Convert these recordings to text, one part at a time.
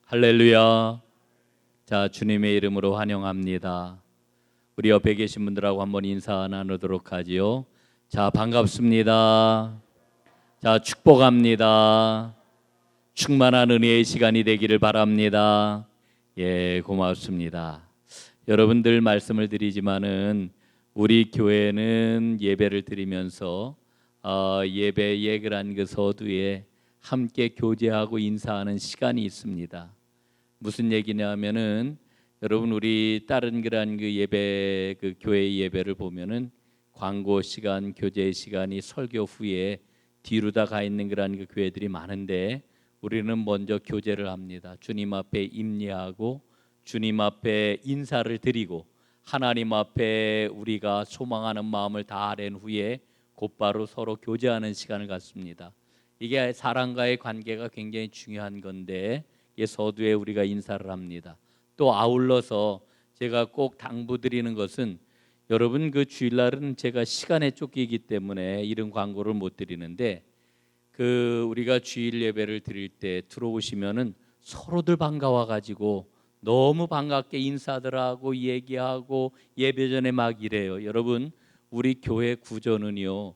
할렐루야. 자, 주님의 이름으로 환영합니다. 우리 옆에 계신 분들하고 한번 인사 나누도록 하지요. 자, 반갑습니다. 자, 축복합니다. 충만한 은혜의 시간이 되기를 바랍니다. 예, 고맙습니다. 여러분들 말씀을 드리지만은 우리 교회는 예배를 드리면서 예배 예글한 그 서두에 함께 교제하고 인사하는 시간이 있습니다. 무슨 얘기냐면은 여러분 우리 다른 그런 그 예배 그 교회 예배를 보면은 광고 시간, 교제 시간이 설교 후에 뒤로 다 가 있는 그런 그 교회들이 많은데 우리는 먼저 교제를 합니다. 주님 앞에 임례하고 주님 앞에 인사를 드리고 하나님 앞에 우리가 소망하는 마음을 다 아랜 후에 곧바로 서로 교제하는 시간을 갖습니다. 이게 사람과의 관계가 굉장히 중요한 건데 서두에 우리가 인사를 합니다. 또 아울러서 제가 꼭 당부드리는 것은 여러분 그 주일날은 제가 시간에 쫓기기 때문에 이런 광고를 못 드리는데 그 우리가 주일 예배를 드릴 때 들어오시면은 서로들 반가워 가지고 너무 반갑게 인사들 하고 얘기하고 예배 전에 막 이래요. 여러분 우리 교회 구조는요.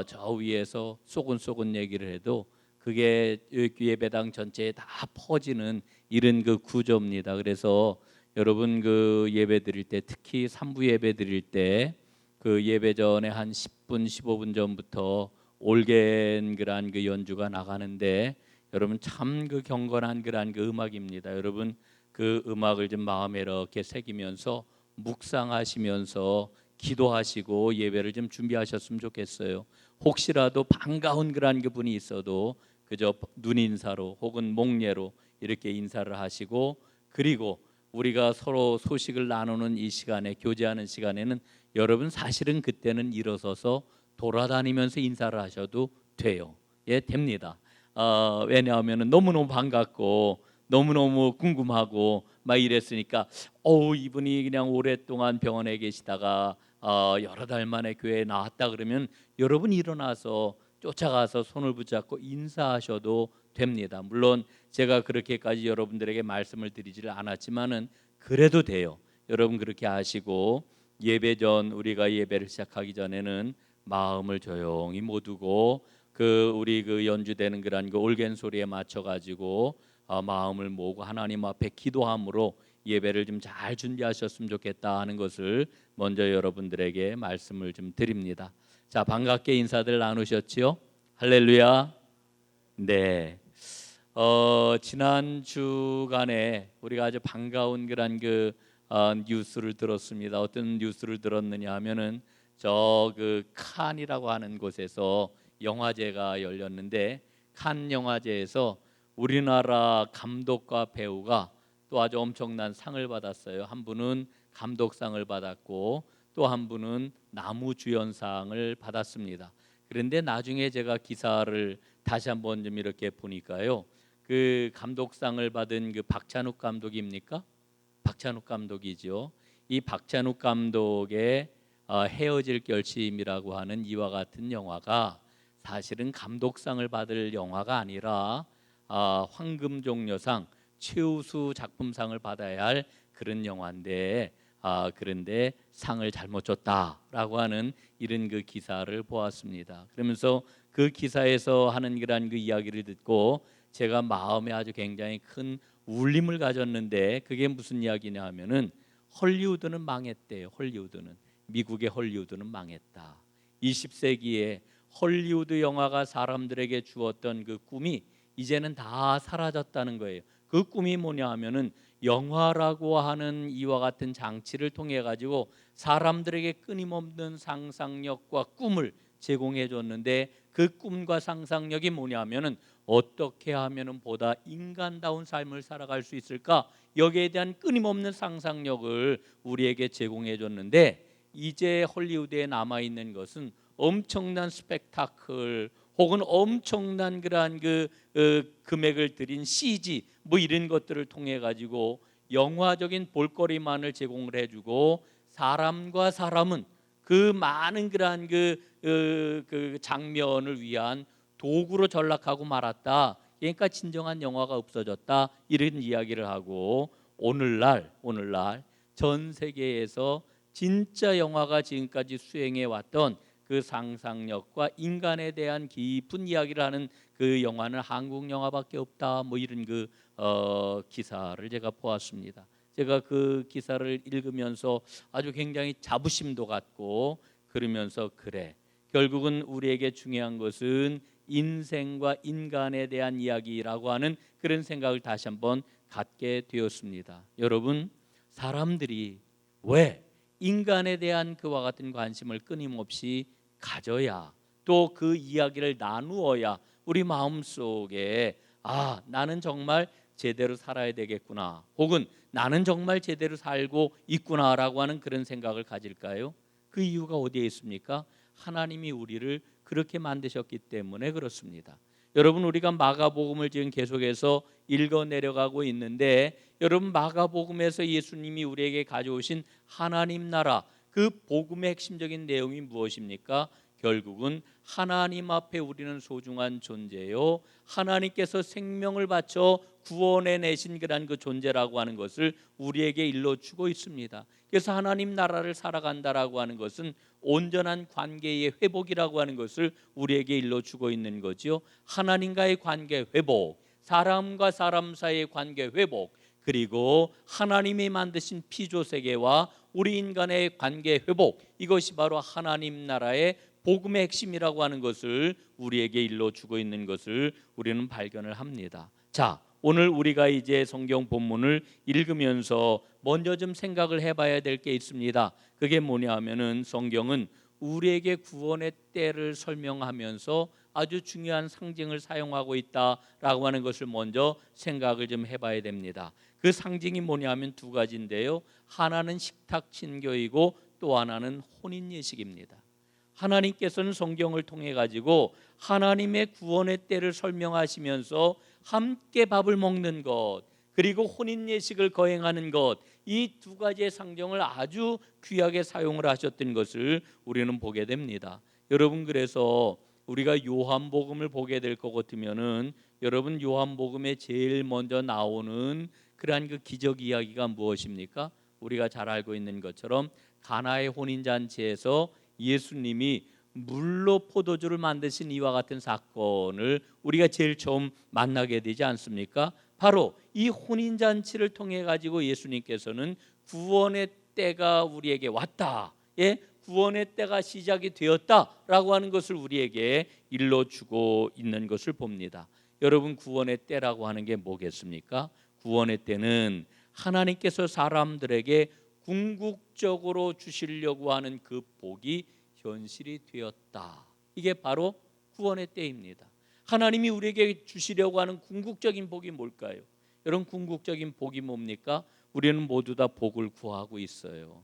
저 위에서 소근소근 얘기를 해도 그게 예배당 전체에 다 퍼지는 이런 그 구조입니다. 그래서 여러분 그 예배 드릴 때 특히 3부 예배 드릴 때 그 예배 전에 한 10분 15분 전부터 올겐 그란 그 연주가 나가는데 여러분 참 그 경건한 그란 그 음악입니다. 여러분 그 음악을 좀 마음에 이렇게 새기면서 묵상하시면서 기도하시고 예배를 좀 준비하셨으면 좋겠어요. 혹시라도 반가운 그런 분이 있어도 그저 눈 인사로 혹은 목례로 이렇게 인사를 하시고 그리고 우리가 서로 소식을 나누는 이 시간에 교제하는 시간에는 여러분 사실은 그때는 일어서서 돌아다니면서 인사를 하셔도 돼요. 예, 됩니다. 왜냐하면 너무너무 반갑고 너무너무 궁금하고 막 이랬으니까 이분이 그냥 오랫동안 병원에 계시다가 여러 달 만에 교회에 나왔다 그러면 여러분 일어나서 쫓아가서 손을 붙잡고 인사하셔도 됩니다. 물론 제가 그렇게까지 여러분들에게 말씀을 드리지를 않았지만은 그래도 돼요. 여러분 그렇게 하시고 예배 전 우리가 예배를 시작하기 전에는 마음을 조용히 모두고 그 우리 그 연주되는 그런 그 올겐 소리에 맞춰 가지고 마음을 모으고 하나님 앞에 기도함으로 예배를 좀 잘 준비하셨으면 좋겠다 하는 것을 먼저 여러분들에게 말씀을 좀 드립니다. 자, 반갑게 인사들 나누셨지요? 할렐루야. 네. 지난 주간에 우리가 아주 반가운 그런 그 뉴스를 들었습니다. 어떤 뉴스를 들었느냐 하면은 저 그 칸이라고 하는 곳에서 영화제가 열렸는데 칸 영화제에서 우리나라 감독과 배우가 또 아주 엄청난 상을 받았어요. 한 분은 감독상을 받았고 또 한 분은 나무주연상을 받았습니다. 그런데 나중에 제가 기사를 다시 한번 좀 이렇게 보니까요. 그 감독상을 받은 그 박찬욱 감독입니까? 박찬욱 감독이죠. 이 박찬욱 감독의 헤어질 결심이라고 하는 이와 같은 영화가 사실은 감독상을 받을 영화가 아니라 황금종려상 최우수 작품상을 받아야 할 그런 영화인데 그런데 상을 잘못 줬다라고 하는 이런 그 기사를 보았습니다. 그러면서 그 기사에서 하는 그런 그 이야기를 듣고 제가 마음에 아주 굉장히 큰 울림을 가졌는데 그게 무슨 이야기냐 하면은 헐리우드는 망했대요. 헐리우드는 미국의 헐리우드는 망했다. 20세기에 헐리우드 영화가 사람들에게 주었던 그 꿈이 이제는 다 사라졌다는 거예요. 그 꿈이 뭐냐 하면은 영화라고 하는 이와 같은 장치를 통해 가지고 사람들에게 끊임없는 상상력과 꿈을 제공해 줬는데 그 꿈과 상상력이 뭐냐면은 어떻게 하면은 보다 인간다운 삶을 살아갈 수 있을까? 여기에 대한 끊임없는 상상력을 우리에게 제공해 줬는데 이제 헐리우드에 남아 있는 것은 엄청난 스펙타클 혹은 엄청난 그러한 그 금액을 들인 CG 뭐 이런 것들을 통해 가지고 영화적인 볼거리만을 제공을 해주고 사람과 사람은 그 많은 그러한 그 장면을 위한 도구로 전락하고 말았다. 그러니까 진정한 영화가 없어졌다, 이런 이야기를 하고, 오늘날 전 세계에서 진짜 영화가 지금까지 수행해 왔던 그 상상력과 인간에 대한 깊은 이야기를 하는 그 영화는 한국 영화밖에 없다, 뭐 이런 기사를 제가 보았습니다. 제가 그 기사를 읽으면서 아주 굉장히 자부심도 갖고, 그러면서 그래, 결국은 우리에게 중요한 것은 인생과 인간에 대한 이야기라고 하는 그런 생각을 다시 한번 갖게 되었습니다. 여러분, 사람들이 왜 인간에 대한 그와 같은 관심을 끊임없이 가져야, 또 그 이야기를 나누어야 우리 마음속에 나는 정말 제대로 살아야 되겠구나, 혹은 나는 정말 제대로 살고 있구나라고 하는 그런 생각을 가질까요? 그 이유가 어디에 있습니까? 하나님이 우리를 그렇게 만드셨기 때문에 그렇습니다. 여러분, 우리가 마가복음을 지금 계속해서 읽어 내려가고 있는데, 여러분, 마가복음에서 예수님이 우리에게 가져오신 하나님 나라, 그 복음의 핵심적인 내용이 무엇입니까? 결국은 하나님 앞에 우리는 소중한 존재요, 하나님께서 생명을 바쳐 구원해 내신 그 존재라고 하는 것을 우리에게 일러주고 있습니다. 그래서 하나님 나라를 살아간다라고 하는 것은 온전한 관계의 회복이라고 하는 것을 우리에게 일러주고 있는 거지요. 하나님과의 관계 회복, 사람과 사람 사이의 관계 회복, 그리고 하나님이 만드신 피조 세계와 우리 인간의 관계 회복, 이것이 바로 하나님 나라의 복음의 핵심이라고 하는 것을 우리에게 일러주고 있는 것을 우리는 발견을 합니다. 자, 오늘 우리가 이제 성경 본문을 읽으면서 먼저 좀 생각을 해봐야 될 게 있습니다. 그게 뭐냐 하면은, 성경은 우리에게 구원의 때를 설명하면서 아주 중요한 상징을 사용하고 있다라고 하는 것을 먼저 생각을 좀 해봐야 됩니다. 그 상징이 뭐냐 하면 두 가지인데요, 하나는 식탁 친교이고 또 하나는 혼인 예식입니다. 하나님께서는 성경을 통해 가지고 하나님의 구원의 때를 설명하시면서 함께 밥을 먹는 것, 그리고 혼인 예식을 거행하는 것, 이 두 가지의 상징을 아주 귀하게 사용을 하셨던 것을 우리는 보게 됩니다. 여러분, 그래서 우리가 요한복음을 보게 될 것 같으면은, 여러분, 요한복음에 제일 먼저 나오는 그러한 그 기적 이야기가 무엇입니까? 우리가 잘 알고 있는 것처럼 가나의 혼인 잔치에서 예수님이 물로 포도주를 만드신 이와 같은 사건을 우리가 제일 처음 만나게 되지 않습니까? 바로 이 혼인 잔치를 통해 가지고 예수님께서는 구원의 때가 우리에게 왔다, 구원의 때가 시작이 되었다라고 하는 것을 우리에게 일러주고 있는 것을 봅니다. 여러분, 구원의 때라고 하는 게 뭐겠습니까? 구원의 때는 하나님께서 사람들에게 궁극적으로 주시려고 하는 그 복이 현실이 되었다, 이게 바로 구원의 때입니다. 하나님이 우리에게 주시려고 하는 궁극적인 복이 뭘까요? 여러분, 궁극적인 복이 뭡니까? 우리는 모두 다 복을 구하고 있어요.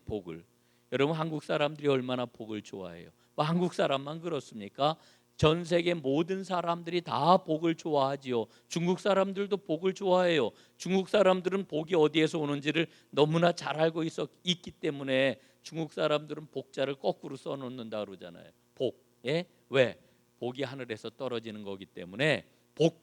복을. 여러분, 한국 사람들이 얼마나 복을 좋아해요? 뭐 한국 사람만 그렇습니까? 전 세계 모든 사람들이 다 복을 좋아하지요. 중국 사람들도 복을 좋아해요. 중국 사람들은 복이 어디에서 오는지를 너무나 잘 알고 있기 때문에 중국 사람들은 복자를 거꾸로 써놓는다 그러잖아요. 복, 왜? 복이 하늘에서 떨어지는 거기 때문에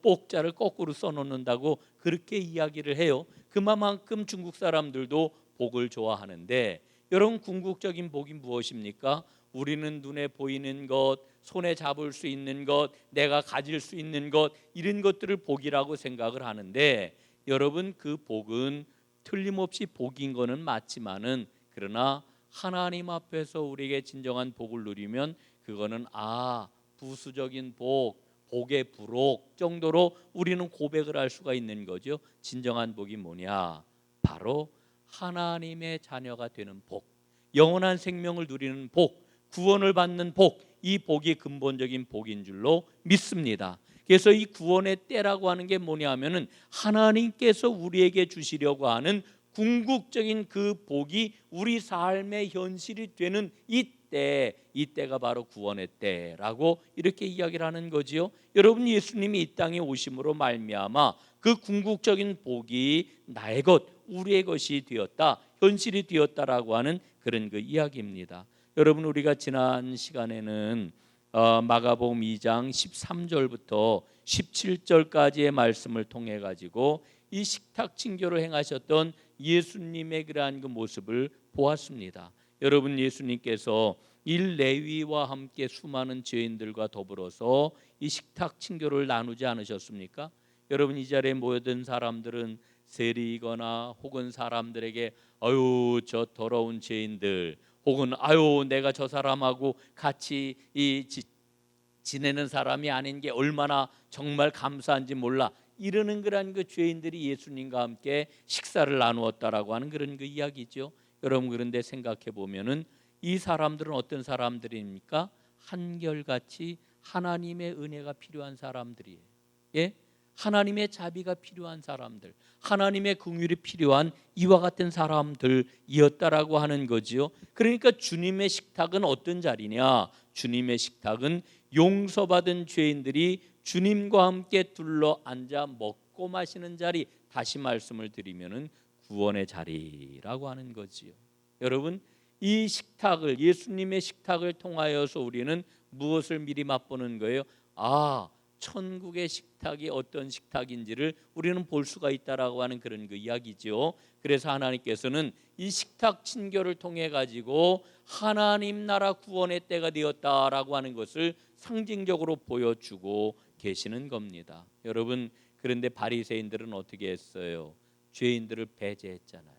복자를 거꾸로 써놓는다고 그렇게 이야기를 해요. 그만큼 중국 사람들도 복을 좋아하는데, 여러분, 궁극적인 복이 무엇입니까? 우리는 눈에 보이는 것, 손에 잡을 수 있는 것, 내가 가질 수 있는 것, 이런 것들을 복이라고 생각을 하는데, 여러분, 그 복은 틀림없이 복인 거는 맞지만은, 그러나 하나님 앞에서 우리에게 진정한 복을 누리면 그거는 부수적인 복의 부록 정도로 우리는 고백을 할 수가 있는 거죠. 진정한 복이 뭐냐? 바로 하나님의 자녀가 되는 복, 영원한 생명을 누리는 복, 구원을 받는 복, 이 복이 근본적인 복인 줄로 믿습니다. 그래서 이 구원의 때라고 하는 게 뭐냐 하면은, 하나님께서 우리에게 주시려고 하는 궁극적인 그 복이 우리 삶의 현실이 되는 이때가 바로 구원의 때라고 이렇게 이야기를 하는 거지요. 여러분, 예수님이 이 땅에 오심으로 말미암아 그 궁극적인 복이 나의 것, 우리의 것이 되었다, 현실이 되었다라고 하는 그런 그 이야기입니다. 여러분, 우리가 지난 시간에는 마가복음 2장 13절부터 17절까지의 말씀을 통해 가지고 이 식탁 친교를 행하셨던 예수님의 그러한 그 모습을 보았습니다. 여러분, 예수님께서 일레위와 함께 수많은 죄인들과 더불어서 이 식탁 친교를 나누지 않으셨습니까? 여러분, 이 자리에 모여든 사람들은 세리거나 혹은 사람들에게 아유 저 더러운 죄인들, 혹은 아유 내가 저 사람하고 같이 지내는 사람이 아닌 게 얼마나 정말 감사한지 몰라, 이러는 그런 그 죄인들이 예수님과 함께 식사를 나누었다라고 하는 그런 그 이야기죠. 여러분, 그런데 생각해 보면은 이 사람들은 어떤 사람들입니까? 한결같이 하나님의 은혜가 필요한 사람들이에요. 예? 하나님의 자비가 필요한 사람들, 하나님의 긍휼이 필요한 이와 같은 사람들이었다라고 하는 거지요. 그러니까 주님의 식탁은 어떤 자리냐? 주님의 식탁은 용서받은 죄인들이 주님과 함께 둘러 앉아 먹고 마시는 자리, 다시 말씀을 드리면은 구원의 자리라고 하는 거지요. 여러분, 이 식탁을, 예수님의 식탁을 통하여서 우리는 무엇을 미리 맛보는 거예요? 천국의 식탁이 어떤 식탁인지를 우리는 볼 수가 있다라고 하는 그런 그 이야기죠. 그래서 하나님께서는 이 식탁 친교를 통해 가지고 하나님 나라 구원의 때가 되었다라고 하는 것을 상징적으로 보여주고 계시는 겁니다. 여러분, 그런데 바리새인들은 어떻게 했어요? 죄인들을 배제했잖아요.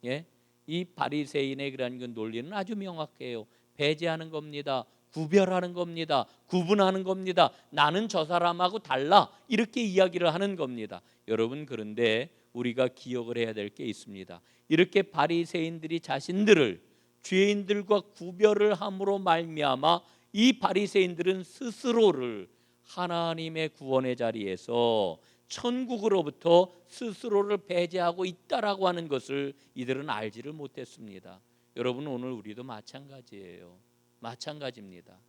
예? 이 바리새인의 그런 그 논리는 아주 명확해요. 배제하는 겁니다. 구별하는 겁니다. 구분하는 겁니다. 나는 저 사람하고 달라, 이렇게 이야기를 하는 겁니다. 여러분, 그런데 우리가 기억을 해야 될 게 있습니다. 이렇게 바리새인들이 자신들을 죄인들과 구별을 함으로 말미암아 이 바리새인들은 스스로를 하나님의 구원의 자리에서 천국으로부터 스스로를 배제하고 있다라고 하는 것을 이들은 알지를 못했습니다. 여러분, 오늘 우리도 마찬가지예요. 마찬가지입니다.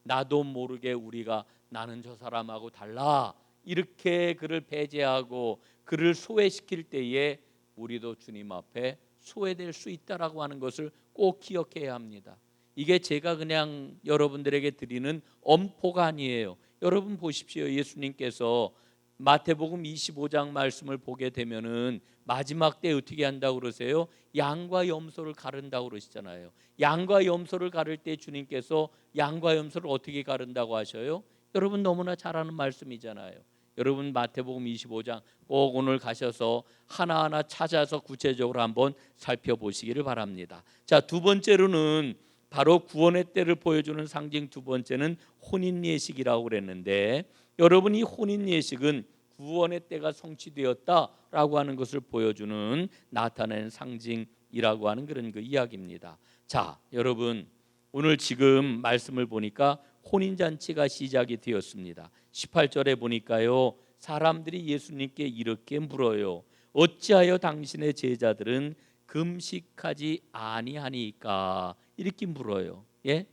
나도 모르게 우리가 나는 저 사람하고 달라, 이렇게 그를 배제하고 그를 소외시킬 때에 우리도 주님 앞에 소외될 수 있다라고 하는 것을 꼭 기억해야 합니다. 이게 제가 그냥 여러분들에게 드리는 엄포가 아니에요. 여러분 보십시오. 예수님께서 마태복음 25장 말씀을 보게 되면은 마지막 때 어떻게 한다고 그러세요? 양과 염소를 가른다고 그러시잖아요. 양과 염소를 가를 때 주님께서 양과 염소를 어떻게 가른다고 하셔요? 여러분 너무나 잘 아는 말씀이잖아요. 여러분 마태복음 25장 꼭 오늘 가셔서 하나하나 찾아서 구체적으로 한번 살펴보시기를 바랍니다. 자, 두 번째로는 바로 구원의 때를 보여주는 상징, 두 번째는 혼인 예식이라고 그랬는데, 여러분 이 혼인 예식은 구원의 때가 성취되었다라고 하는 것을 보여주는, 나타내는 상징이라고 하는 그런 그 이야기입니다. 자, 여러분 오늘 지금 말씀을 보니까 혼인잔치가 시작이 되었습니다. 18절에 보니까요, 사람들이 예수님께 이렇게 물어요. 어찌하여 당신의 제자들은 금식하지 아니하니까, 이렇게 물어요. 예?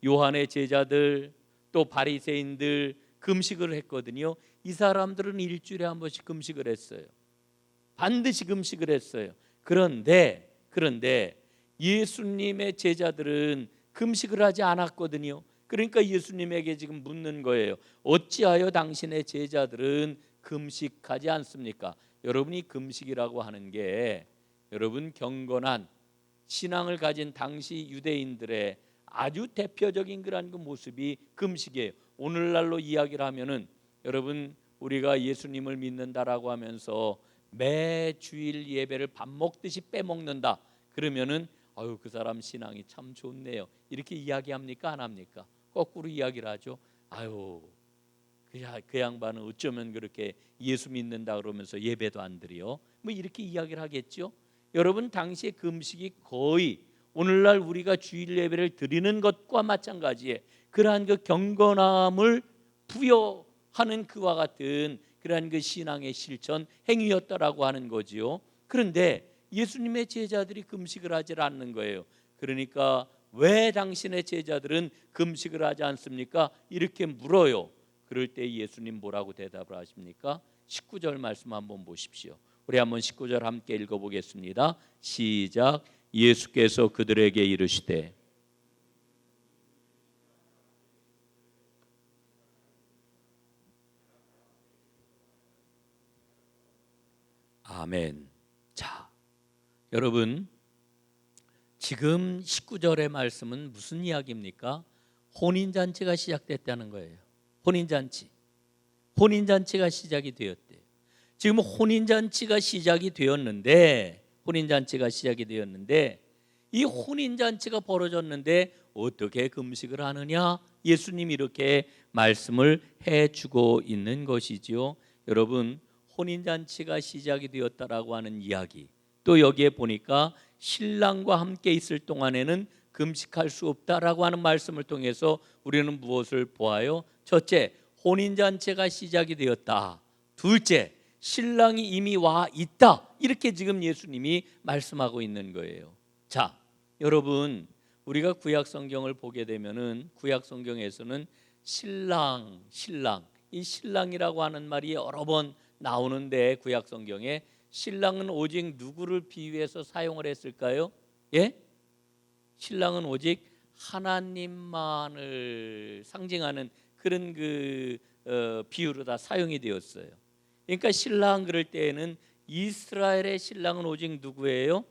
요한의 제자들 또 바리새인들 금식을 했거든요. 이 사람들은 일주일에 한 번씩 금식을 했어요. 반드시 금식을 했어요. 그런데 예수님의 제자들은 금식을 하지 않았거든요. 그러니까 예수님에게 지금 묻는 거예요. 어찌하여 당신의 제자들은 금식하지 않습니까? 여러분이 금식이라고 하는 게 여러분 경건한 신앙을 가진 당시 유대인들의 아주 대표적인 그런 그 모습이 금식이에요. 오늘날로 이야기를 하면은 여러분 우리가 예수님을 믿는다라고 하면서 매 주일 예배를 밥 먹듯이 빼먹는다 그러면은 아유 그 사람 신앙이 참 좋네요, 이렇게 이야기합니까? 안 합니까? 거꾸로 이야기를 하죠. 아유 그 양반은 어쩌면 그렇게 예수 믿는다 그러면서 예배도 안 드려, 뭐 이렇게 이야기를 하겠죠. 여러분 당시의 금식이 거의 오늘날 우리가 주일 예배를 드리는 것과 마찬가지에 그러한 그 경건함을 부여하는 그와 같은 그러한 그 신앙의 실천 행위였다라고 하는 거지요. 그런데 예수님의 제자들이 금식을 하지 않는 거예요. 그러니까 왜 당신의 제자들은 금식을 하지 않습니까? 이렇게 물어요. 그럴 때 예수님 뭐라고 대답을 하십니까? 19절 말씀 한번 보십시오. 우리 한번 19절 함께 읽어보겠습니다. 시작. 예수께서 그들에게 이르시되 아멘. 자, 여러분, 지금 19절의 말씀은 무슨 이야기입니까? 혼인잔치가 시작됐다는 거예요. 혼인잔치가 시작이 되었대요. 지금 혼인잔치가 시작이 되었는데 이 혼인잔치가 벌어졌는데 어떻게 금식을 하느냐? 예수님이 이렇게 말씀을 해주고 있는 것이지요. 여러분, 혼인잔치가 시작이 되었다라고 하는 이야기, 또 여기에 보니까 신랑과 함께 있을 동안에는 금식할 수 없다라고 하는 말씀을 통해서 우리는 무엇을 보아요? 첫째, 혼인잔치가 시작이 되었다. 둘째, 신랑이 이미 와 있다. 이렇게 지금 예수님이 말씀하고 있는 거예요. 자, 여러분, 우리가 구약 성경을 보게 되면은 구약 성경에서는 신랑, 이 신랑이라고 하는 말이 여러 번 나오는데 구약 성경에 신랑은 오직 누구를 비유해서 사용을 했을까요? 예? 신랑은 오직 하나님만을 상징하는 그런 비유로 다 사용이 되었어요. 그러니까 신랑 그럴 때에는 이스라엘의 신랑은 오직 누구예요?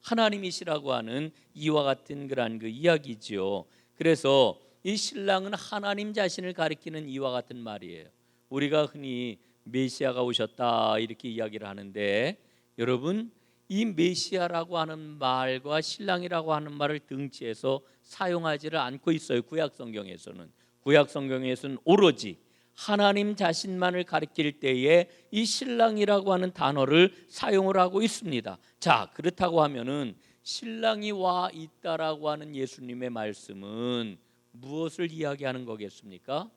하나님이시라고 하는 이와 같은 그런 이야기지요. 그래서 이 신랑은 하나님 자신을 가리키는 이와 같은 말이에요. 우리가 흔히 메시아가 오셨다 이렇게 이야기를 하는데, 여러분, 이 메시아라고 하는 말과 신랑이라고 하는 말을 등치해서 사용하지를 않고 있어요. 구약 성경에서는 오로지 하나님 자신만을 가리킬 때에 이 신랑이라고 하는 단어를 사용을 하고 있습니다. 자, 그렇다고 하면은 신랑이 와 있다라고 하는 예수님의 말씀은 무엇을 이야기하는 거겠습니까?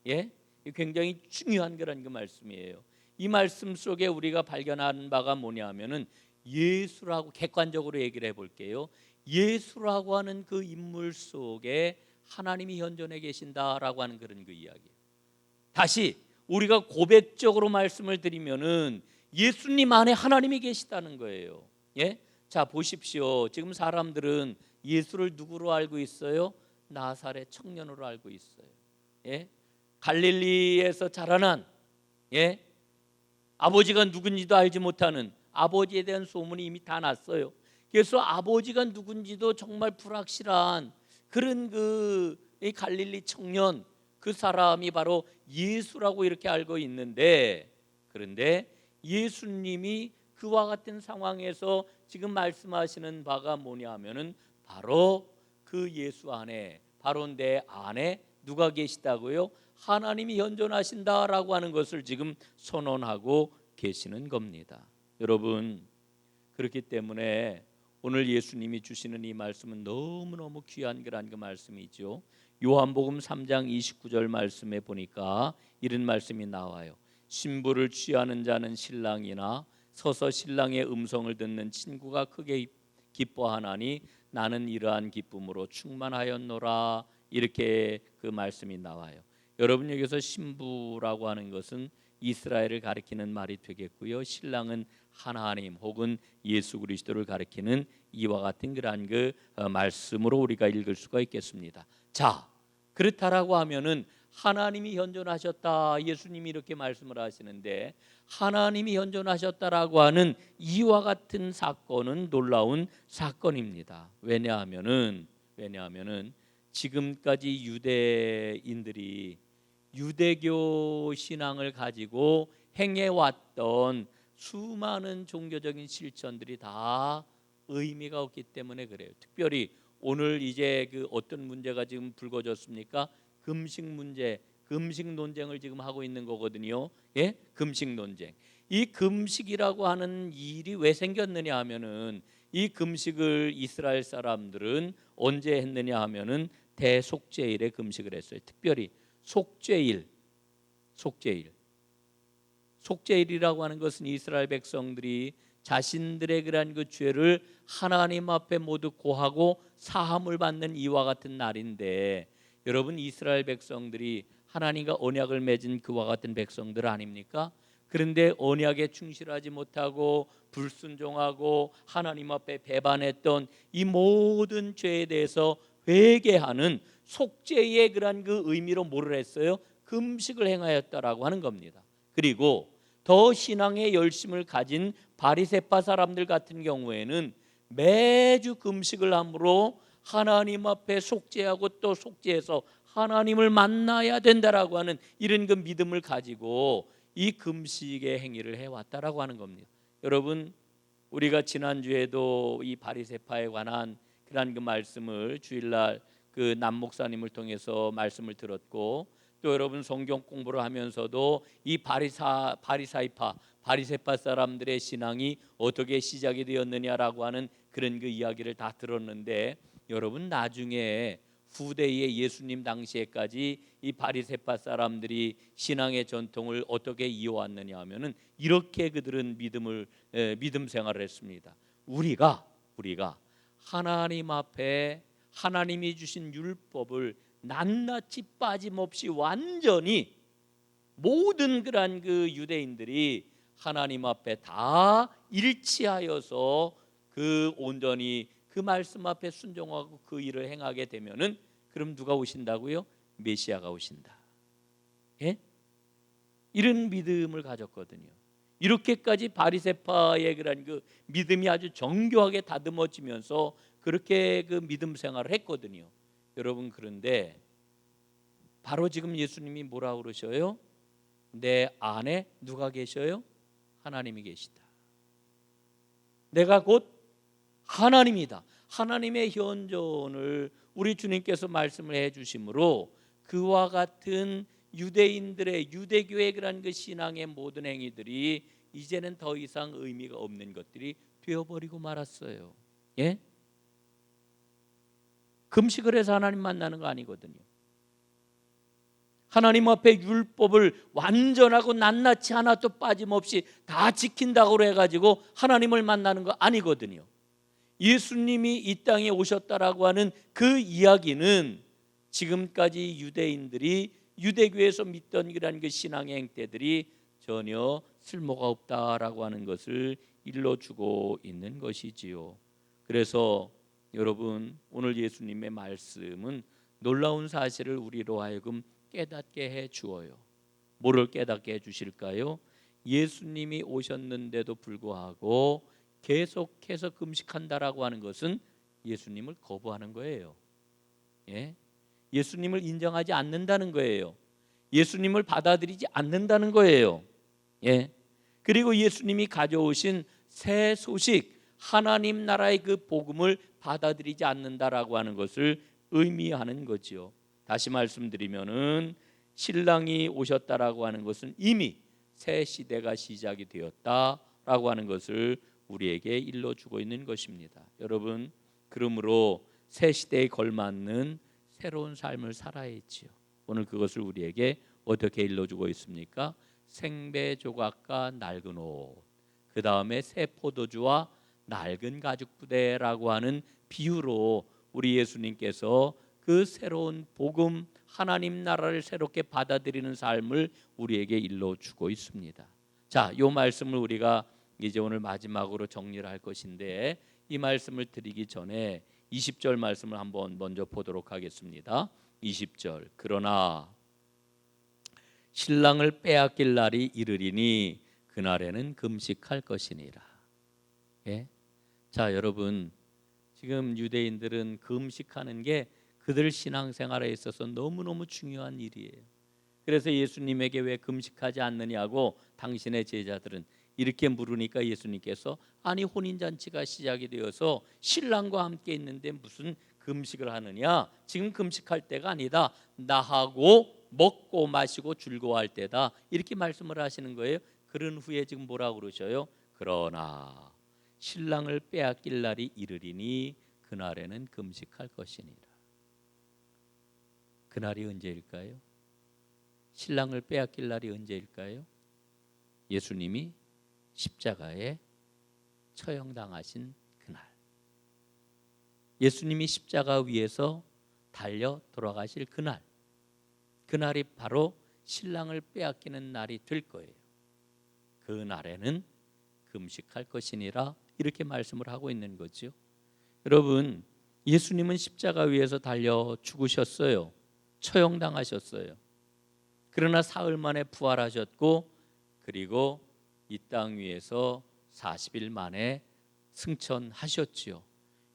예? 굉장히 중요한 그런 말씀이에요. 이 말씀 속에 우리가 발견하는 바가 뭐냐면은 예수라고, 객관적으로 얘기를 해볼게요. 예수라고 하는 그 인물 속에 하나님이 현존해 계신다라고 하는 그런 이야기. 다시 우리가 고백적으로 말씀을 드리면은 예수님 안에 하나님이 계시다는 거예요. 예? 자, 보십시오. 지금 사람들은 예수를 누구로 알고 있어요? 나사렛 청년으로 알고 있어요. 예? 갈릴리에서 자라난, 예? 아버지가 누군지도 알지 못하는, 아버지에 대한 소문이 이미 다 났어요. 그래서 아버지가 누군지도 정말 불확실한 그런 이 갈릴리 청년, 그 사람이 바로 예수라고 이렇게 알고 있는데, 그런데 예수님이 그와 같은 상황에서 지금 말씀하시는 바가 뭐냐 하면은 바로 그 예수 안에, 바로 내 안에 누가 계시다고요? 하나님이 현존하신다라고 하는 것을 지금 선언하고 계시는 겁니다. 여러분, 그렇기 때문에 오늘 예수님이 주시는 이 말씀은 너무너무 귀한 그런 말씀이죠. 요한복음 3장 29절 말씀에 보니까 이런 말씀이 나와요. 신부를 취하는 자는 신랑이나 서서 신랑의 음성을 듣는 친구가 크게 기뻐하나니 나는 이러한 기쁨으로 충만하였노라. 이렇게 그 말씀이 나와요. 여러분, 여기서 신부라고 하는 것은 이스라엘을 가리키는 말이 되겠고요. 신랑은 하나님 혹은 예수 그리스도를 가리키는 이와 같은 그러한 말씀으로 우리가 읽을 수가 있겠습니다. 자, 그렇다라고 하면은 하나님이 현존하셨다, 예수님이 이렇게 말씀을 하시는데, 하나님이 현존하셨다라고 하는 이와 같은 사건은 놀라운 사건입니다. 왜냐하면은 지금까지 유대인들이 유대교 신앙을 가지고 행해왔던 수많은 종교적인 실천들이 다 의미가 없기 때문에 그래요. 특별히 오늘 이제 어떤 문제가 지금 불거졌습니까? 금식 문제, 금식 논쟁을 지금 하고 있는 거거든요. 예? 금식 논쟁. 이 금식이라고 하는 일이 왜 생겼느냐 하면은, 이 금식을 이스라엘 사람들은 언제 했느냐 하면은 대속죄일에 금식을 했어요. 특별히 속죄일이라고 하는 것은 이스라엘 백성들이 자신들의 그러한 죄를 하나님 앞에 모두 고하고 사함을 받는 이와 같은 날인데, 여러분, 이스라엘 백성들이 하나님과 언약을 맺은 그와 같은 백성들 아닙니까? 그런데 언약에 충실하지 못하고 불순종하고 하나님 앞에 배반했던 이 모든 죄에 대해서 회개하는 속죄의 그러한 의미로 뭐를 했어요? 금식을 행하였다라고 하는 겁니다. 그리고 더 신앙의 열심을 가진 바리새파 사람들 같은 경우에는 매주 금식을 함으로 하나님 앞에 속죄하고 또 속죄해서 하나님을 만나야 된다라고 하는 이런 그 믿음을 가지고 이 금식의 행위를 해왔다라고 하는 겁니다. 여러분, 우리가 지난주에도 이 바리새파에 관한 그런 그 말씀을 주일날 그 남 목사님을 통해서 말씀을 들었고, 또 여러분 성경 공부를 하면서도 이 바리새파 사람들의 신앙이 어떻게 시작이 되었느냐라고 하는 그런 그 이야기를 다 들었는데, 여러분 나중에 후대의 예수님 당시에까지 이 바리새파 사람들이 신앙의 전통을 어떻게 이어왔느냐 하면은 이렇게 그들은 믿음 생활을 했습니다. 우리가 하나님 앞에 하나님이 주신 율법을 낱낱이 빠짐없이 완전히 모든 그러한 그 유대인들이 하나님 앞에 다 일치하여서 그 온전히 그 말씀 앞에 순종하고 그 일을 행하게 되면은, 그럼 누가 오신다고요? 메시아가 오신다. 예? 이런 믿음을 가졌거든요. 이렇게까지 바리새파의 그런 그 믿음이 아주 정교하게 다듬어지면서 그렇게 그 믿음 생활을 했거든요. 여러분, 그런데 바로 지금 예수님이 뭐라고 그러셔요? 내 안에 누가 계셔요? 하나님이 계시다. 내가 곧 하나님이다. 하나님의 현존을 우리 주님께서 말씀을 해주심으로 그와 같은 유대인들의 유대교의 그런 그 신앙의 모든 행위들이 이제는 더 이상 의미가 없는 것들이 되어버리고 말았어요. 예? 금식을 해서 하나님 만나는 거 아니거든요. 하나님 앞에 율법을 완전하고 낱낱이 하나도 빠짐없이 다 지킨다고 해가지고 하나님을 만나는 거 아니거든요. 예수님이 이 땅에 오셨다라고 하는 그 이야기는 지금까지 유대인들이 유대교에서 믿던 그런 그 신앙의 행태들이 전혀 쓸모가 없다라고 하는 것을 일러주고 있는 것이지요. 그래서 여러분, 오늘 예수님의 말씀은 놀라운 사실을 우리로 하여금 깨닫게 해 주어요. 뭐를 깨닫게 해 주실까요? 예수님이 오셨는데도 불구하고 계속해서 금식한다라고 하는 것은 예수님을 거부하는 거예요. 예? 예수님을 인정하지 않는다는 거예요. 예수님을 받아들이지 않는다는 거예요. 예? 그리고 예수님이 가져오신 새 소식, 하나님 나라의 그 복음을 받아들이지 않는다라고 하는 것을 의미하는 거지요. 다시 말씀드리면은 신랑이 오셨다라고 하는 것은 이미 새 시대가 시작이 되었다라고 하는 것을 우리에게 일러주고 있는 것입니다. 여러분, 그러므로 새 시대에 걸맞는 새로운 삶을 살아야지요. 오늘 그것을 우리에게 어떻게 일러주고 있습니까? 생배 조각과 낡은 옷, 그 다음에 새 포도주와 낡은 가죽 부대라고 하는 비유로 우리 예수님께서 그 새로운 복음, 하나님 나라를 새롭게 받아들이는 삶을 우리에게 일러주고 있습니다. 자, 이 말씀을 우리가 이제 오늘 마지막으로 정리를 할 것인데, 이 말씀을 드리기 전에 20절 말씀을 한번 먼저 보도록 하겠습니다. 20절, 그러나 신랑을 빼앗길 날이 이르리니 그날에는 금식할 것이니라. 예? 자, 여러분, 지금 유대인들은 금식하는 게 그들 신앙생활에 있어서 너무너무 중요한 일이에요. 그래서 예수님에게 왜 금식하지 않느냐고 당신의 제자들은 이렇게 물으니까 예수님께서 아니, 혼인잔치가 시작이 되어서 신랑과 함께 있는데 무슨 금식을 하느냐, 지금 금식할 때가 아니다, 나하고 먹고 마시고 즐거워할 때다, 이렇게 말씀을 하시는 거예요. 그런 후에 지금 뭐라고 그러셔요? 그러나 신랑을 빼앗길 날이 이르리니 그날에는 금식할 것이니라. 그날이 언제일까요? 신랑을 빼앗길 날이 언제일까요? 예수님이 십자가에 처형당하신 그날, 예수님이 십자가 위에서 달려 돌아가실 그날, 그날이 바로 신랑을 빼앗기는 날이 될 거예요. 그 날에는 금식할 것이니라, 이렇게 말씀을 하고 있는 거죠. 여러분, 예수님은 십자가 위에서 달려 죽으셨어요. 처형당하셨어요. 그러나 사흘 만에 부활하셨고, 그리고 이 땅 위에서 40일 만에 승천하셨지요.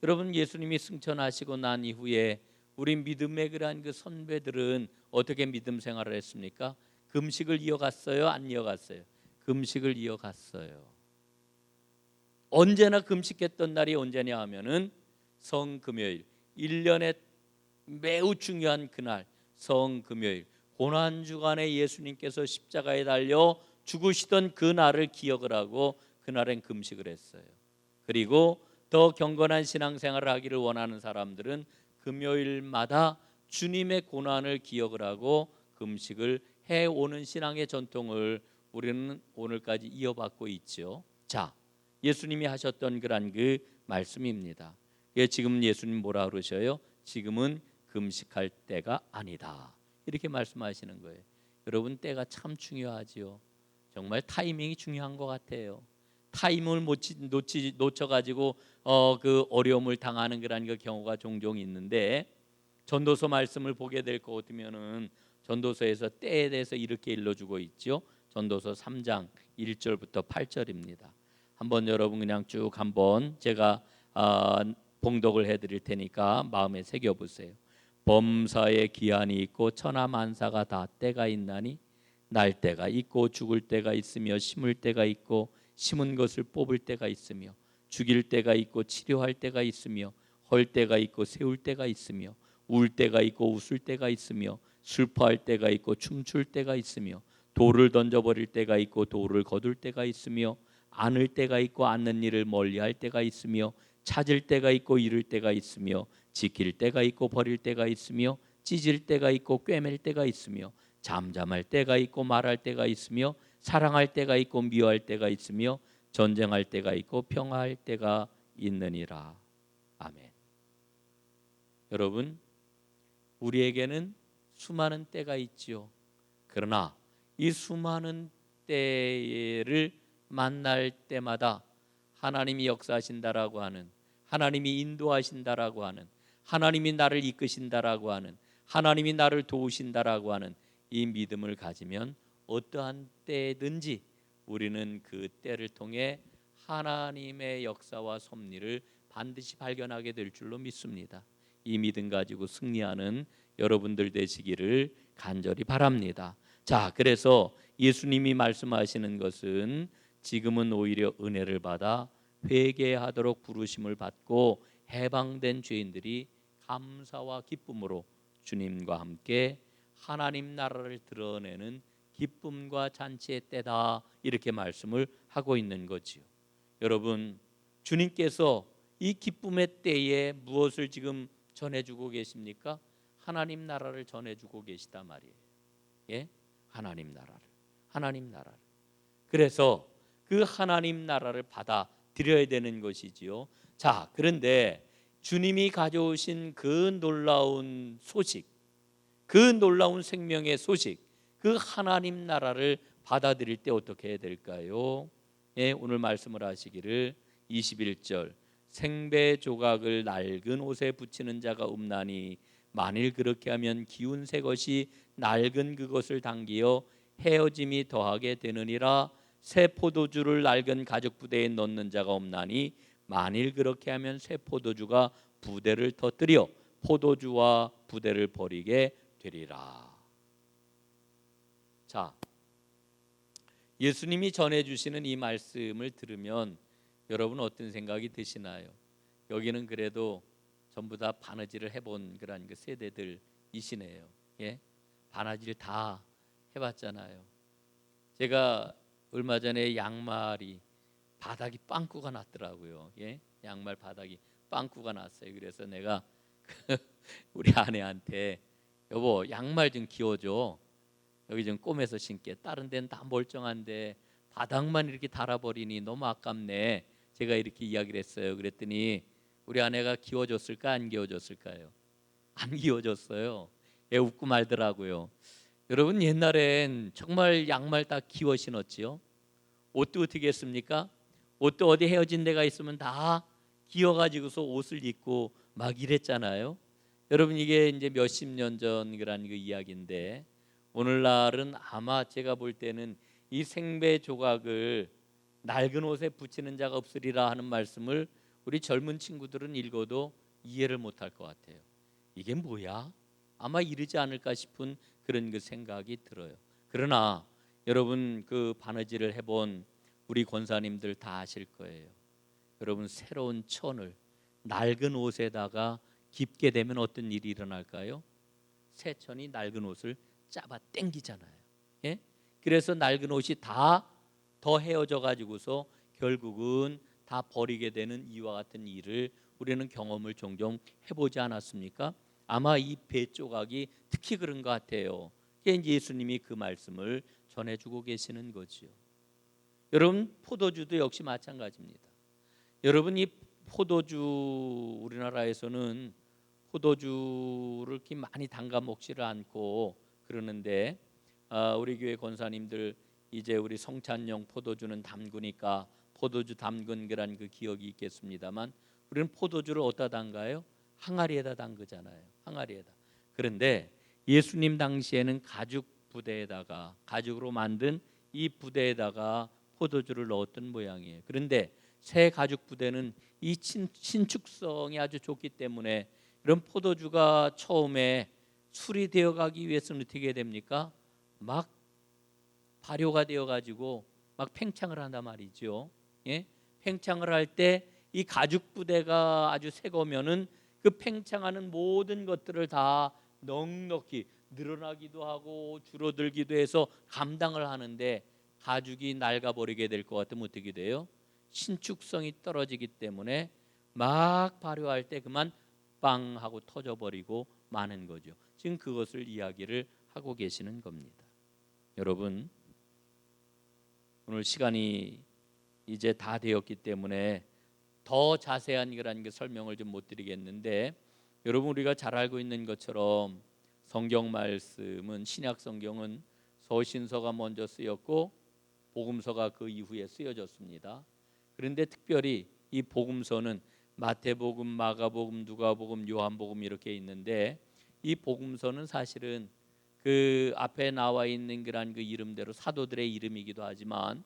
여러분, 예수님이 승천하시고 난 이후에 우리 믿음의 그러한 그 선배들은 어떻게 믿음 생활을 했습니까? 금식을 이어갔어요? 안 이어갔어요? 금식을 이어갔어요. 언제나 금식했던 날이 언제냐 하면은 성금요일, 1년에 매우 중요한 그날 성금요일, 고난주간에 예수님께서 십자가에 달려 죽으시던 그 날을 기억을 하고 그날엔 금식을 했어요. 그리고 더 경건한 신앙생활을 하기를 원하는 사람들은 금요일마다 주님의 고난을 기억을 하고 금식을 해오는 신앙의 전통을 우리는 오늘까지 이어받고 있죠. 자, 예수님이 하셨던 그런 그 말씀입니다. 지금 예수님 뭐라 그러셔요? 지금은 금식할 때가 아니다, 이렇게 말씀하시는 거예요. 여러분, 때가 참 중요하지요. 정말 타이밍이 중요한 것 같아요. 타임을 놓쳐가지고 그 어려움을 당하는 그런 그 경우가 종종 있는데, 전도서 말씀을 보게 될 것 같으면은 전도서에서 때에 대해서 이렇게 일러주고 있죠. 전도서 3장 1절부터 8절입니다. 한번 여러분 그냥 쭉 한번 제가 봉독을 해드릴 테니까 마음에 새겨보세요. 범사에 기한이 있고 천하만사가 다 때가 있나니 날 때가 있고 죽을 때가 있으며 심을 때가 있고 심은 것을 뽑을 때가 있으며 죽일 때가 있고 치료할 때가 있으며 헐 때가 있고 세울 때가 있으며 울 때가 있고 웃을 때가 있으며 슬퍼할 때가 있고 춤출 때가 있으며 돌을 던져버릴 때가 있고 돌을 거둘 때가 있으며 안을 때가 있고 않는 일을 멀리할 때가 있으며 찾을 때가 있고 잃을 때가 있으며 지킬 때가 있고 버릴 때가 있으며 찢을 때가 있고 꿰맬 때가 있으며 잠잠할 때가 있고 말할 때가 있으며 사랑할 때가 있고 미워할 때가 있으며 전쟁할 때가 있고 평화할 때가 있느니라. 아멘. 여러분, 우리에게는 수많은 때가 있지요. 그러나 이 수많은 때를 만날 때마다 하나님이 역사하신다라고 하는, 하나님이 인도하신다라고 하는, 하나님이 나를 이끄신다라고 하는, 하나님이 나를 도우신다라고 하는 이 믿음을 가지면 어떠한 때든지 우리는 그 때를 통해 하나님의 역사와 섭리를 반드시 발견하게 될 줄로 믿습니다. 이 믿음 가지고 승리하는 여러분들 되시기를 간절히 바랍니다. 자, 그래서 예수님이 말씀하시는 것은 지금은 오히려 은혜를 받아 회개하도록 부르심을 받고 해방된 죄인들이 감사와 기쁨으로 주님과 함께 하나님 나라를 드러내는 기쁨과 잔치의 때다, 이렇게 말씀을 하고 있는 거지요. 여러분, 주님께서 이 기쁨의 때에 무엇을 지금 전해주고 계십니까? 하나님 나라를 전해주고 계시다 말이에요. 예? 하나님 나라를. 그래서 그 하나님 나라를 받아들여야 되는 것이지요. 자, 그런데 주님이 가져오신 그 놀라운 소식, 그 놀라운 생명의 소식, 그 하나님 나라를 받아들일 때 어떻게 해야 될까요? 예, 오늘 말씀을 하시기를 21절, 생배 조각을 낡은 옷에 붙이는 자가 없나니 만일 그렇게 하면 기운 새 것이 낡은 그것을 당기어 헤어짐이 더하게 되느니라. 새 포도주를 낡은 가죽 부대에 넣는 자가 없나니 만일 그렇게 하면 새 포도주가 부대를 터뜨려 포도주와 부대를 버리게 되리라. 자, 예수님이 전해주시는 이 말씀을 들으면 여러분 어떤 생각이 드시나요? 여기는 그래도 전부 다 바느질을 해본 그런 그 세대들이시네요. 예? 바느질 다 해봤잖아요. 제가 얼마 전에 양말이 바닥이 빵꾸가 났더라고요. 예? 양말 바닥이 빵꾸가 났어요. 그래서 내가 우리 아내한테 여보, 양말 좀 끼워줘. 여기 좀 꼬매서 신게. 다른 데는 다 멀쩡한데 바닥만 이렇게 달아버리니 너무 아깝네. 제가 이렇게 이야기를 했어요. 그랬더니 우리 아내가 끼워줬을까 안 끼워줬을까요? 안 끼워줬어요. 애 웃고 말더라고요. 여러분, 옛날엔 정말 양말 다 끼워 신었지요. 옷도 어떻게 했습니까? 옷도 어디 헤어진 데가 있으면 다 끼워가지고서 옷을 입고 막 이랬잖아요. 여러분, 이게 이제 몇십 년 전 그런 그 이야기인데 오늘날은 아마 제가 볼 때는 이 생배 조각을 낡은 옷에 붙이는 자가 없으리라 하는 말씀을 우리 젊은 친구들은 읽어도 이해를 못할 것 같아요. 이게 뭐야? 아마 이르지 않을까 싶은 그런 그 생각이 들어요. 그러나 여러분 그 바느질을 해본 우리 권사님들 다 아실 거예요. 여러분 새로운 천을 낡은 옷에다가 깁게 되면 어떤 일이 일어날까요? 새 천이 낡은 옷을 잡아 당기잖아요. 예? 그래서 낡은 옷이 다 더 헤어져 가지고서 결국은 다 버리게 되는 이와 같은 일을 우리는 경험을 종종 해보지 않았습니까? 아마 이 배 조각이 특히 그런 것 같아요. 예수님이 그 말씀을 전해주고 계시는 거지요. 여러분 포도주도 역시 마찬가지입니다. 여러분 이 포도주 우리나라에서는 포도주를 이렇게 많이 담가 먹지를 않고 그러는데 우리 교회 권사님들 이제 우리 성찬용 포도주는 담그니까 포도주 담근 그란 그 기억이 있겠습니다만 우리는 포도주를 어디다 담가요? 항아리에다 담그잖아요. 항아리에다. 그런데 예수님 당시에는 가죽 부대에다가 가죽으로 만든 이 부대에다가 포도주를 넣었던 모양이에요. 그런데 새 가죽 부대는 이 신축성이 아주 좋기 때문에 이런 포도주가 처음에 술이 되어가기 위해서는 어떻게 됩니까? 막 발효가 되어가지고 막 팽창을 한단 말이죠. 예? 팽창을 할 때 이 가죽 부대가 아주 새거면은 그 팽창하는 모든 것들을 다 넉넉히 늘어나기도 하고 줄어들기도 해서 감당을 하는데 가죽이 낡아버리게 될 것 같으면 어떻게 돼요? 신축성이 떨어지기 때문에 막 발효할 때 그만 빵 하고 터져버리고 마는 거죠. 지금 그것을 이야기를 하고 계시는 겁니다. 여러분 오늘 시간이 이제 다 되었기 때문에 더 자세한 그런 게 설명을 좀 못 드리겠는데 여러분 우리가 잘 알고 있는 것처럼 성경 말씀은 신약 성경은 서신서가 먼저 쓰였고 복음서가 그 이후에 쓰여졌습니다. 그런데 특별히 이 복음서는 마태복음, 마가복음, 누가복음, 요한복음 이렇게 있는데 이 복음서는 사실은 그 앞에 나와 있는 그런 그 이름대로 사도들의 이름이기도 하지만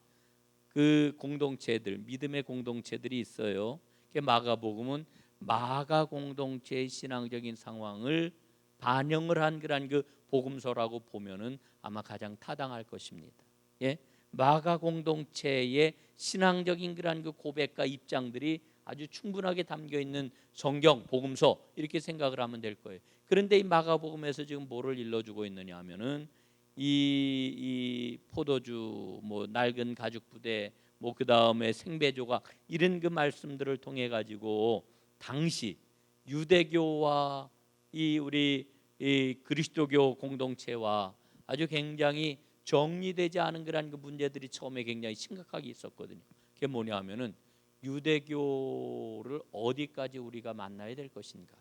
그 공동체들 믿음의 공동체들이 있어요. 마가복음은 마가 공동체의 신앙적인 상황을 반영을 한 그런 그 복음서라고 보면은 아마 가장 타당할 것입니다. 예? 마가 공동체의 신앙적인 그런 그 고백과 입장들이 아주 충분하게 담겨 있는 성경 복음서 이렇게 생각을 하면 될 거예요. 그런데 이 마가복음에서 지금 뭐를 일러주고 있느냐 하면은 이 포도주 뭐 낡은 가죽 부대 뭐 그다음에 생배조각 이런 그 말씀들을 통해 가지고 당시 유대교와 이 우리 이 그리스도교 공동체와 아주 굉장히 정리되지 않은 그런 그 문제들이 처음에 굉장히 심각하게 있었거든요. 그게 뭐냐 하면은 유대교를 어디까지 우리가 만나야 될 것인가?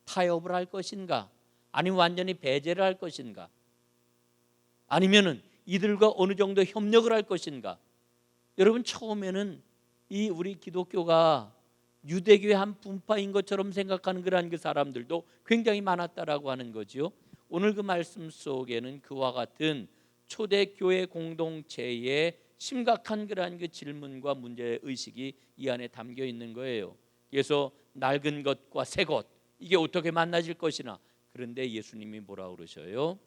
타협을 할 것인가? 아니면 완전히 배제를 할 것인가? 아니면은 이들과 어느 정도 협력을 할 것인가? 여러분 처음에는 이 우리 기독교가 유대교의 한 분파인 것처럼 생각하는 그러한 그 사람들도 굉장히 많았다라고 하는 거지요. 오늘 그 말씀 속에는 그와 같은 초대교회 공동체의 심각한 그러한 그 질문과 문제 의식이 이 안에 담겨 있는 거예요. 그래서 낡은 것과 새 것 이게 어떻게 만나질 것이나 그런데 예수님이 뭐라 그러셔요?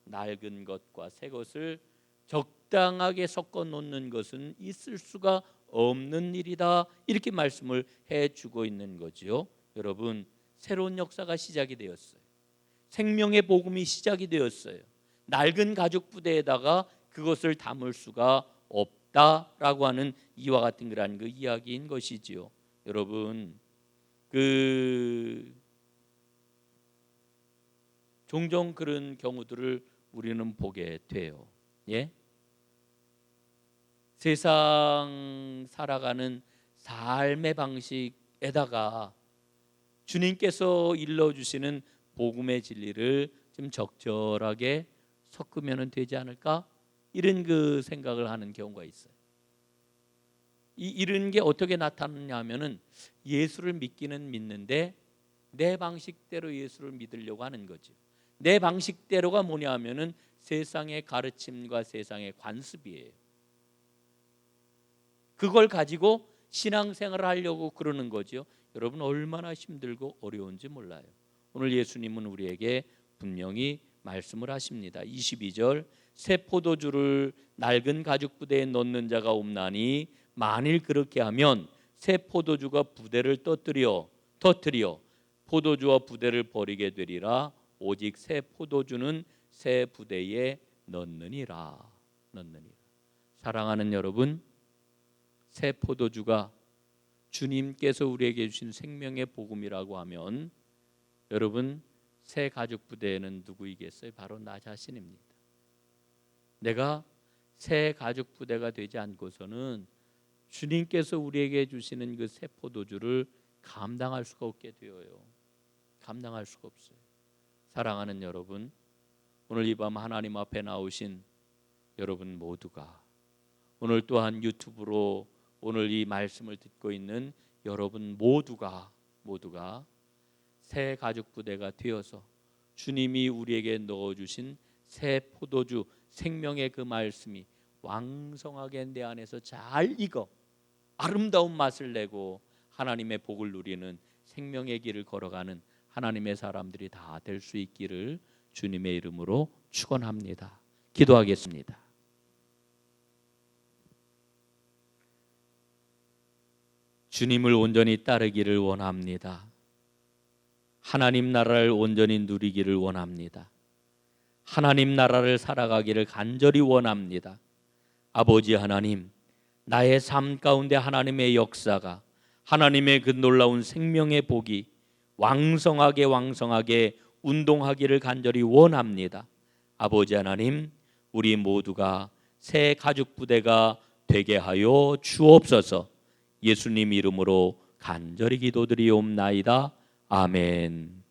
낡은 것과 새 것을 적당하게 섞어 놓는 것은 있을 수가 없는 일이다 이렇게 말씀을 해주고 있는 거지요. 여러분 새로운 역사가 시작이 되었어요. 생명의 복음이 시작이 되었어요. 낡은 가죽 부대에다가 그것을 담을 수가 없다라고 하는 이와 같은 그런 그 이야기인 것이지요. 여러분 종종 그런 경우들을 우리는 보게 돼요. 예? 세상 살아가는 삶의 방식에다가 주님께서 일러주시는 복음의 진리를 좀 적절하게 섞으면 되지 않을까? 이런 그 생각을 하는 경우가 있어요. 이런 게 어떻게 나타나냐 하면은 예수를 믿기는 믿는데 내 방식대로 예수를 믿으려고 하는 거죠. 내 방식대로가 뭐냐 하면은 세상의 가르침과 세상의 관습이에요. 그걸 가지고 신앙생활을 하려고 그러는 거죠. 여러분 얼마나 힘들고 어려운지 몰라요. 오늘 예수님은 우리에게 분명히 말씀을 하십니다. 22절 새 포도주를 낡은 가죽 부대에 넣는 자가 없나니 만일 그렇게 하면 새 포도주가 부대를 터뜨려 포도주와 부대를 버리게 되리라. 오직 새 포도주는 새 부대에 넣느니라. 사랑하는 여러분, 새 포도주가 주님께서 우리에게 주신 생명의 복음이라고 하면 여러분 새 가죽 부대에는 누구이겠어요? 바로 나 자신입니다. 내가 새 가죽 부대가 되지 않고서는 주님께서 우리에게 주시는 그 새 포도주를 감당할 수가 없게 되어요. 감당할 수가 없어요. 사랑하는 여러분, 오늘 이 밤 하나님 앞에 나오신 여러분 모두가, 오늘 또한 유튜브로 오늘 이 말씀을 듣고 있는 여러분 모두가 새 가죽 부대가 되어서 주님이 우리에게 넣어주신 새 포도주 생명의 그 말씀이 왕성하게 내 안에서 잘 익어 아름다운 맛을 내고 하나님의 복을 누리는 생명의 길을 걸어가는 하나님의 사람들이 다 될 수 있기를 주님의 이름으로 축원합니다. 기도하겠습니다. 주님을 온전히 따르기를 원합니다. 하나님 나라를 온전히 누리기를 원합니다. 하나님 나라를 살아가기를 간절히 원합니다. 아버지 하나님, 나의 삶 가운데 하나님의 역사가, 하나님의 그 놀라운 생명의 복이 왕성하게 운동하기를 간절히 원합니다. 아버지 하나님, 우리 모두가 새 가죽 부대가 되게 하여 주옵소서. 예수님 이름으로 간절히 기도드리옵나이다. 아멘.